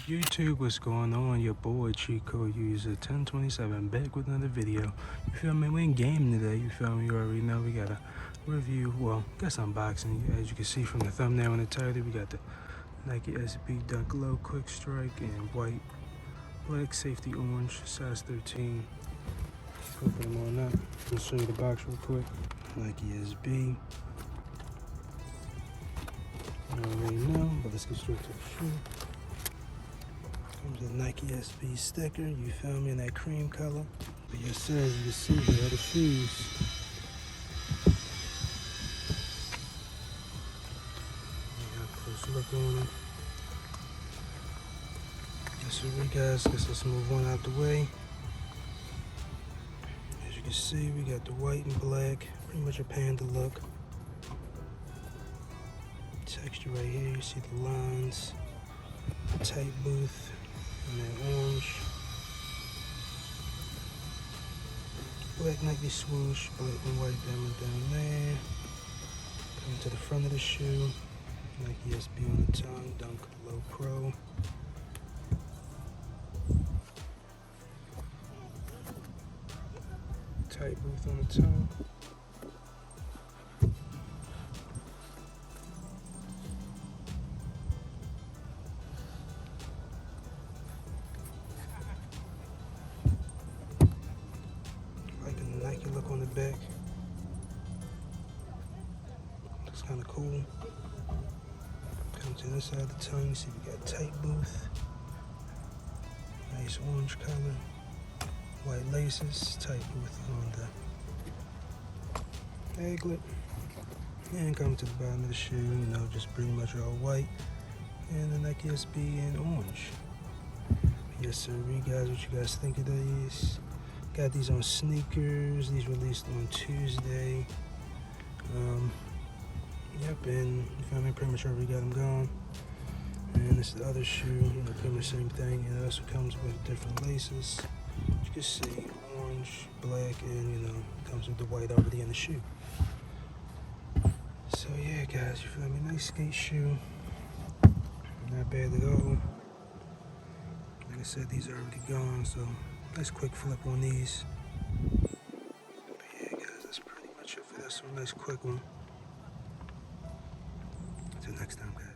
YouTube, what's going on? Your boy cheat code user 1027 back with another video. You feel me? We in game today. You feel me? You already know we got a review. Well, guess unboxing. As you can see from the thumbnail and the title, we got the Nike SB Dunk Low Quick Strike in white, black, safety orange, size 13. Open them on up. I'll show you the box real quick. Nike SB. You already know, but let's get straight to the shoe. Comes with a Nike SB sticker, you feel me, in that cream color. But yes sir, as you can see, here are the shoes. You got a close look on them. Yes sir, guys, let's move on out the way. As you can see, we got the white and black, pretty much a panda look. Texture right here, you see the lines. Tight booth. And that orange, black Nike swoosh, black and white diamond down there. Coming to the front of the shoe, Nike SB on the tongue, Dunk Low Pro. Tight booth on the tongue. Nike look on the back. Looks kind of cool. Come to this side of the tongue, you see we got tight booth. Nice orange color. White laces, tight booth on the aglet. And come to the bottom of the shoe, you know, just pretty much all white. And the Nike SB in orange. Yes sir, guys, what you guys think of these? Got these on sneakers. These released on Tuesday. Yep, and you feel me? Pretty much already got them gone. And this is the other shoe, you know, pretty much same thing. It also comes with different laces. You can see orange, black, and you know, comes with the white already in the shoe. So yeah, guys, you feel me? Nice skate shoe. Not bad at all. Like I said, these are already gone, so nice quick flip on these. But yeah, guys, that's pretty much it for this one. Nice quick one. Until next time, guys.